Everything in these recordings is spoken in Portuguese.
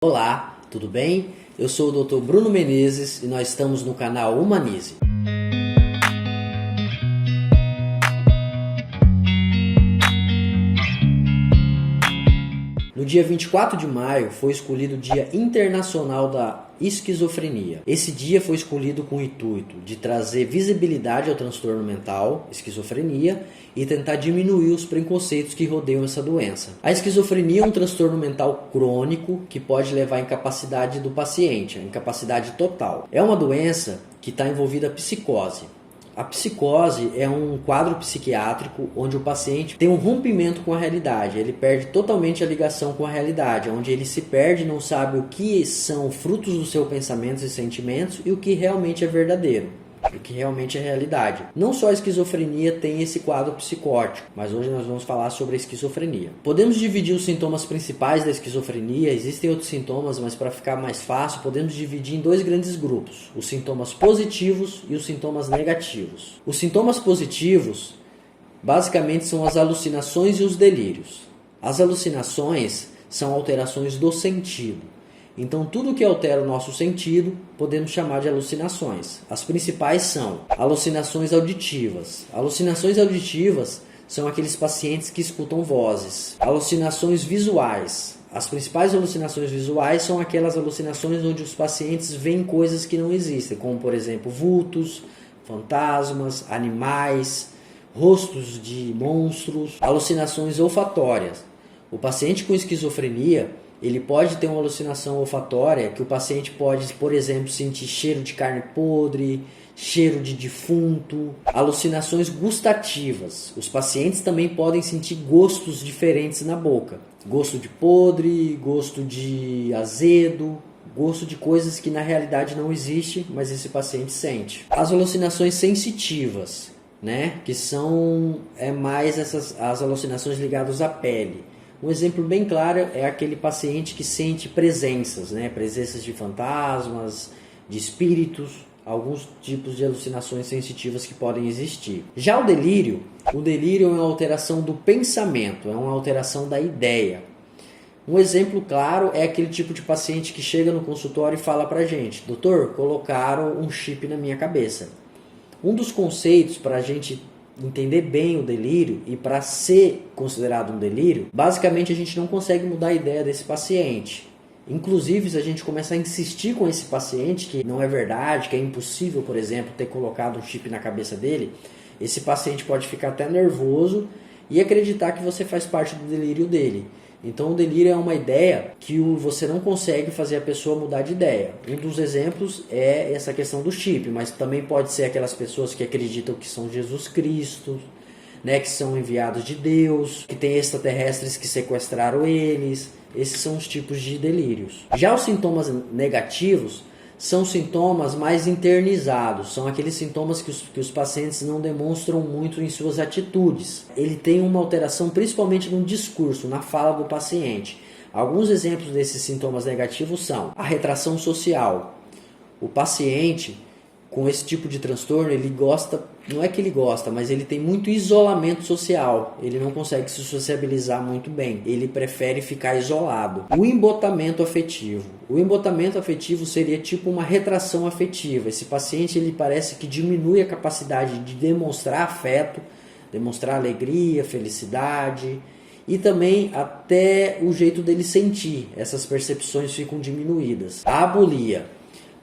Olá, tudo bem? Eu sou o Dr. Bruno Menezes e nós estamos no canal Humanize. No dia 24 de maio foi escolhido o Dia Internacional da Esquizofrenia. Esse dia foi escolhido com o intuito de trazer visibilidade ao transtorno mental, esquizofrenia, e tentar diminuir os preconceitos que rodeiam essa doença. A esquizofrenia é um transtorno mental crônico que pode levar à incapacidade do paciente, a incapacidade total. É uma doença que está envolvida a psicose. A psicose é um quadro psiquiátrico onde o paciente tem um rompimento com a realidade, ele perde totalmente a ligação com a realidade, onde ele se perde e não sabe o que são frutos dos seus pensamentos e sentimentos e o que realmente é verdadeiro, o que realmente é realidade. Não só a esquizofrenia tem esse quadro psicótico, mas hoje nós vamos falar sobre a esquizofrenia. Podemos dividir os sintomas principais da esquizofrenia, existem outros sintomas, mas para ficar mais fácil, podemos dividir em dois grandes grupos, os sintomas positivos e os sintomas negativos. Os sintomas positivos, basicamente, são as alucinações e os delírios. As alucinações são alterações do sentido. Então, tudo que altera o nosso sentido, podemos chamar de alucinações. As principais são alucinações auditivas. Alucinações auditivas são aqueles pacientes que escutam vozes. Alucinações visuais. As principais alucinações visuais são aquelas alucinações onde os pacientes veem coisas que não existem, como, por exemplo, vultos, fantasmas, animais, rostos de monstros. Alucinações olfatórias. O paciente com esquizofrenia, ele pode ter uma alucinação olfatória que o paciente pode, por exemplo, sentir cheiro de carne podre, cheiro de defunto. Alucinações gustativas. Os pacientes também podem sentir gostos diferentes na boca. Gosto de podre, gosto de azedo, gosto de coisas que na realidade não existe, mas esse paciente sente. As alucinações sensitivas, que são mais as alucinações ligadas à pele. Um exemplo bem claro é aquele paciente que sente presenças, presenças de fantasmas, de espíritos, alguns tipos de alucinações sensitivas que podem existir. Já o delírio é uma alteração do pensamento, é uma alteração da ideia. Um exemplo claro é aquele tipo de paciente que chega no consultório e fala pra gente: doutor, colocaram um chip na minha cabeça. Um dos conceitos para a gente entender bem o delírio e para ser considerado um delírio, basicamente a gente não consegue mudar a ideia desse paciente. Inclusive, se a gente começar a insistir com esse paciente que não é verdade, que é impossível, por exemplo, ter colocado um chip na cabeça dele, esse paciente pode ficar até nervoso e acreditar que você faz parte do delírio dele. Então o delírio é uma ideia que você não consegue fazer a pessoa mudar de ideia. Um dos exemplos é essa questão do chip, mas também pode ser aquelas pessoas que acreditam que são Jesus Cristo, que são enviados de Deus, que tem extraterrestres que sequestraram eles. Esses são os tipos de delírios. Já os sintomas negativos são sintomas mais internizados, são aqueles sintomas que os pacientes não demonstram muito em suas atitudes. Ele tem uma alteração principalmente no discurso, na fala do paciente. Alguns exemplos desses sintomas negativos são a retração social. O paciente com esse tipo de transtorno, ele gosta, não é que ele gosta, mas ele tem muito isolamento social, ele não consegue se sociabilizar muito bem, ele prefere ficar isolado. O embotamento afetivo. O embotamento afetivo seria tipo uma retração afetiva. Esse paciente, ele parece que diminui a capacidade de demonstrar afeto, demonstrar alegria, felicidade, e também até o jeito dele sentir. Essas percepções ficam diminuídas. A abulia.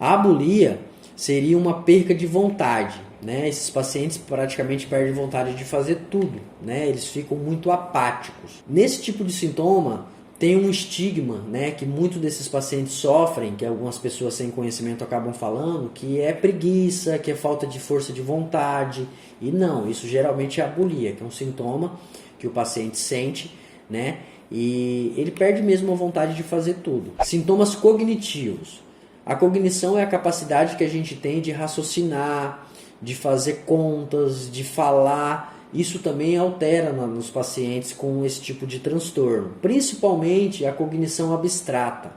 A abulia seria uma perca de vontade, Esses pacientes praticamente perdem vontade de fazer tudo, Eles ficam muito apáticos. Nesse tipo de sintoma tem um estigma, que muitos desses pacientes sofrem, que algumas pessoas sem conhecimento acabam falando, que é preguiça, que é falta de força de vontade. E não, isso geralmente é abulia, que é um sintoma que o paciente sente, E ele perde mesmo a vontade de fazer tudo. Sintomas cognitivos. A cognição é a capacidade que a gente tem de raciocinar, de fazer contas, de falar. Isso também altera nos pacientes com esse tipo de transtorno. Principalmente a cognição abstrata.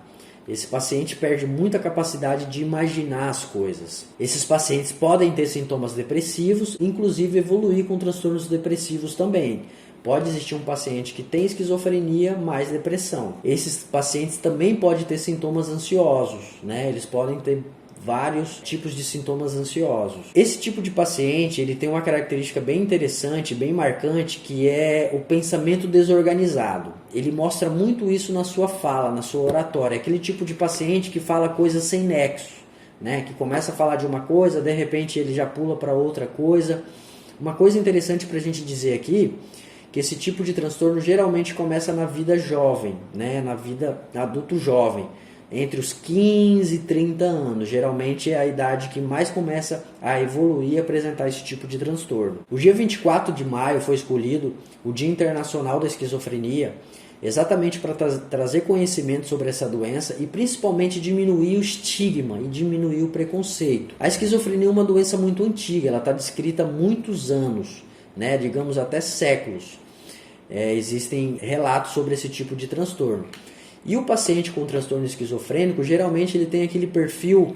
Esse paciente perde muita capacidade de imaginar as coisas. Esses pacientes podem ter sintomas depressivos, inclusive evoluir com transtornos depressivos também. Pode existir um paciente que tem esquizofrenia mais depressão. Esses pacientes também podem ter sintomas ansiosos, né? Eles podem ter vários tipos de sintomas ansiosos. Esse tipo de paciente, ele tem uma característica bem interessante, bem marcante, que é o pensamento desorganizado. Ele mostra muito isso na sua fala, na sua oratória. Aquele tipo de paciente que fala coisas sem nexo, né? Que começa a falar de uma coisa, de repente ele já pula para outra coisa. Uma coisa interessante para a gente dizer aqui, que esse tipo de transtorno geralmente começa na vida jovem, né? Na vida adulto jovem, entre os 15 e 30 anos. Geralmente é a idade que mais começa a evoluir e apresentar esse tipo de transtorno. O dia 24 de maio foi escolhido o Dia Internacional da Esquizofrenia, exatamente para trazer conhecimento sobre essa doença e principalmente diminuir o estigma e diminuir o preconceito. A esquizofrenia é uma doença muito antiga, ela está descrita há muitos anos, né? Digamos até séculos. Existem relatos sobre esse tipo de transtorno. E o paciente com transtorno esquizofrênico, geralmente ele tem aquele perfil,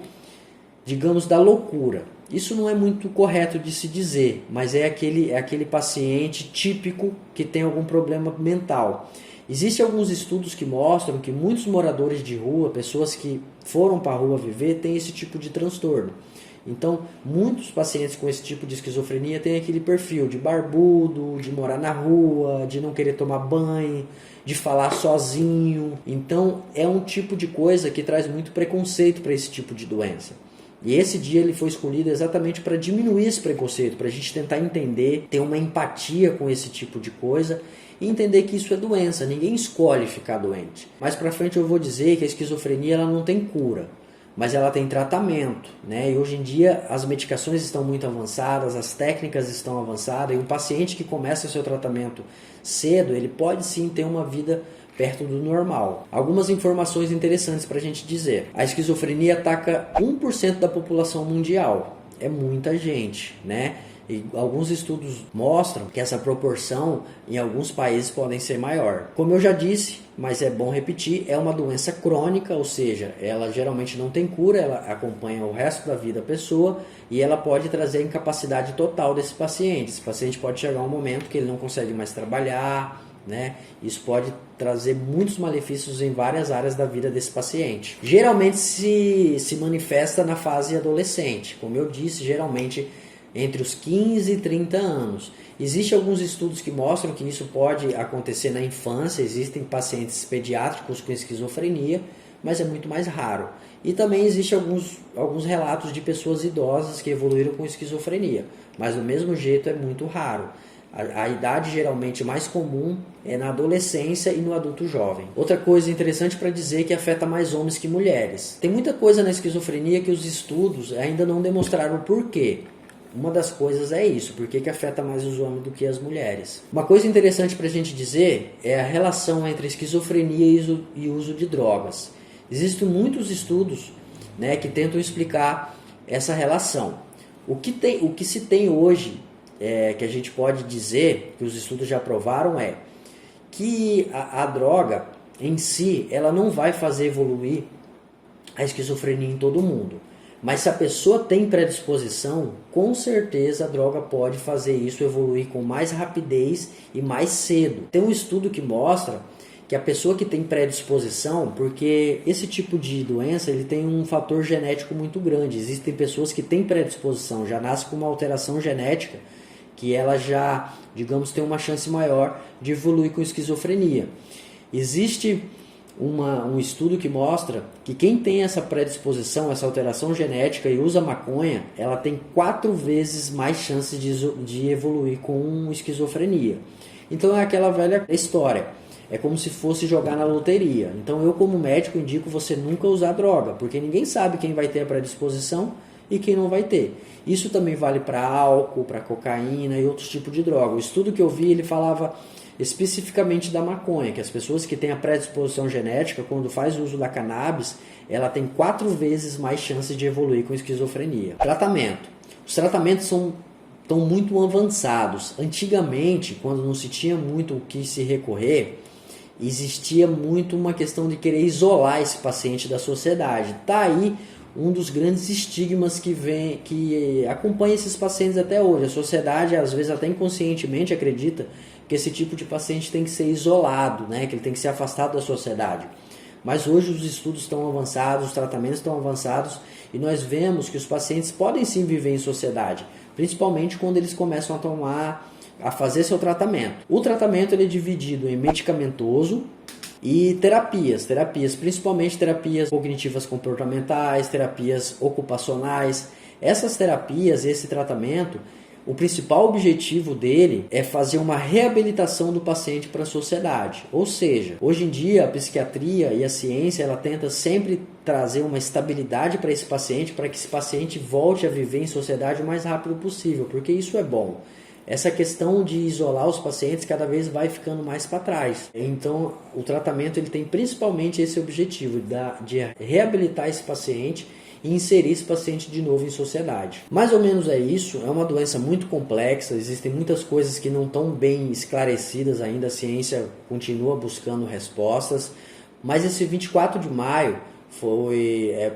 digamos, da loucura. Isso não é muito correto de se dizer, mas é aquele paciente típico que tem algum problema mental. Existem alguns estudos que mostram que muitos moradores de rua, pessoas que foram para a rua viver, têm esse tipo de transtorno. Então, muitos pacientes com esse tipo de esquizofrenia têm aquele perfil de barbudo, de morar na rua, de não querer tomar banho, de falar sozinho. Então, é um tipo de coisa que traz muito preconceito para esse tipo de doença. E esse dia ele foi escolhido exatamente para diminuir esse preconceito, para a gente tentar entender, ter uma empatia com esse tipo de coisa e entender que isso é doença, ninguém escolhe ficar doente. Mais para frente eu vou dizer que a esquizofrenia ela não tem cura, mas ela tem tratamento, né? E hoje em dia as medicações estão muito avançadas, as técnicas estão avançadas, e um paciente que começa o seu tratamento cedo, ele pode sim ter uma vida perto do normal. Algumas informações interessantes para a gente dizer. A esquizofrenia ataca 1% da população mundial. É muita gente, né? E alguns estudos mostram que essa proporção em alguns países podem ser maior. Como eu já disse, mas é bom repetir, é uma doença crônica, ou seja, ela geralmente não tem cura, ela acompanha o resto da vida da pessoa e ela pode trazer a incapacidade total desse paciente. Esse paciente pode chegar a um momento que ele não consegue mais trabalhar, né? Isso pode trazer muitos malefícios em várias áreas da vida desse paciente. Geralmente se manifesta na fase adolescente, como eu disse, geralmente entre os 15 e 30 anos. Existem alguns estudos que mostram que isso pode acontecer na infância, existem pacientes pediátricos com esquizofrenia, mas é muito mais raro. E também existem alguns relatos de pessoas idosas que evoluíram com esquizofrenia, mas do mesmo jeito é muito raro. A idade geralmente mais comum é na adolescência e no adulto jovem. Outra coisa interessante para dizer é que afeta mais homens que mulheres. Tem muita coisa na esquizofrenia que os estudos ainda não demonstraram o porquê. Uma das coisas é isso, por que afeta mais os homens do que as mulheres. Uma coisa interessante para a gente dizer é a relação entre esquizofrenia e uso de drogas. Existem muitos estudos, né, que tentam explicar essa relação. O que se tem hoje, que a gente pode dizer, que os estudos já provaram, é que a droga em si, ela não vai fazer evoluir a esquizofrenia em todo mundo. Mas se a pessoa tem predisposição, com certeza a droga pode fazer isso evoluir com mais rapidez e mais cedo. Tem um estudo que mostra que a pessoa que tem predisposição, porque esse tipo de doença ele tem um fator genético muito grande. Existem pessoas que têm predisposição, já nascem com uma alteração genética, que ela já, digamos, tem uma chance maior de evoluir com esquizofrenia. Existe um estudo que mostra que quem tem essa predisposição, essa alteração genética e usa maconha, ela tem 4 vezes mais chances de evoluir com esquizofrenia. Então é aquela velha história, é como se fosse jogar na loteria. Então eu como médico indico você nunca usar droga, porque ninguém sabe quem vai ter a predisposição e quem não vai ter. Isso também vale para álcool, para cocaína e outros tipos de droga. O estudo que eu vi, ele falava especificamente da maconha, que as pessoas que têm a predisposição genética, quando faz uso da cannabis, ela tem 4 vezes mais chances de evoluir com esquizofrenia. Tratamento. Os tratamentos estão muito avançados. Antigamente, quando não se tinha muito o que se recorrer, existia muito uma questão de querer isolar esse paciente da sociedade. Está aí um dos grandes estigmas que acompanha esses pacientes até hoje. A sociedade, às vezes até inconscientemente, acredita que porque esse tipo de paciente tem que ser isolado, né? Que ele tem que ser afastado da sociedade. Mas hoje os estudos estão avançados, os tratamentos estão avançados e nós vemos que os pacientes podem sim viver em sociedade, principalmente quando eles começam a fazer seu tratamento. O tratamento ele é dividido em medicamentoso e terapias, principalmente terapias cognitivas comportamentais, terapias ocupacionais. Essas terapias, esse tratamento, o principal objetivo dele é fazer uma reabilitação do paciente para a sociedade. Ou seja, hoje em dia a psiquiatria e a ciência ela tenta sempre trazer uma estabilidade para esse paciente, para que esse paciente volte a viver em sociedade o mais rápido possível, porque isso é bom. Essa questão de isolar os pacientes cada vez vai ficando mais para trás. Então, o tratamento ele tem principalmente esse objetivo de reabilitar esse paciente e inserir esse paciente de novo em sociedade. Mais ou menos é isso, é uma doença muito complexa, existem muitas coisas que não estão bem esclarecidas ainda, a ciência continua buscando respostas, mas esse 24 de maio foi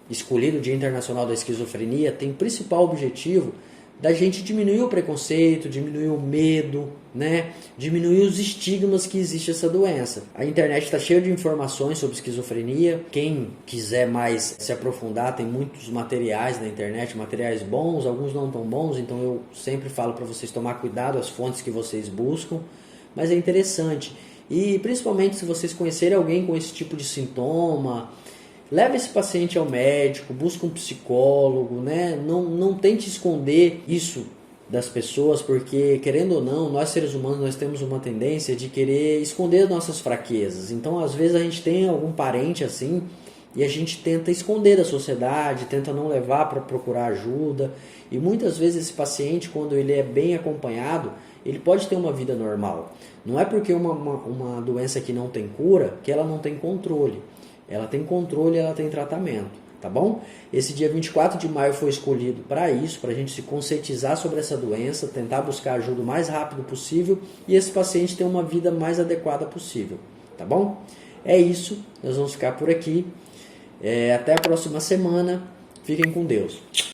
escolhido o Dia Internacional da Esquizofrenia, tem principal objetivo da gente diminuir o preconceito, diminuir o medo, né? Diminuir os estigmas que existe essa doença. A internet está cheia de informações sobre esquizofrenia. Quem quiser mais se aprofundar, tem muitos materiais na internet, materiais bons, alguns não tão bons, então eu sempre falo para vocês tomar cuidado as fontes que vocês buscam, mas é interessante. E principalmente se vocês conhecerem alguém com esse tipo de sintoma, leve esse paciente ao médico, busque um psicólogo, né? Não tente esconder isso das pessoas, porque querendo ou não, nós seres humanos nós temos uma tendência de querer esconder nossas fraquezas. Então às vezes a gente tem algum parente assim e a gente tenta esconder da sociedade, tenta não levar para procurar ajuda. E muitas vezes esse paciente, quando ele é bem acompanhado, ele pode ter uma vida normal. Não é porque uma doença que não tem cura que ela não tem controle. Ela tem controle, ela tem tratamento, tá bom? Esse dia 24 de maio foi escolhido para isso, para a gente se conscientizar sobre essa doença, tentar buscar ajuda o mais rápido possível e esse paciente ter uma vida mais adequada possível, tá bom? É isso, nós vamos ficar por aqui. Até a próxima semana. Fiquem com Deus.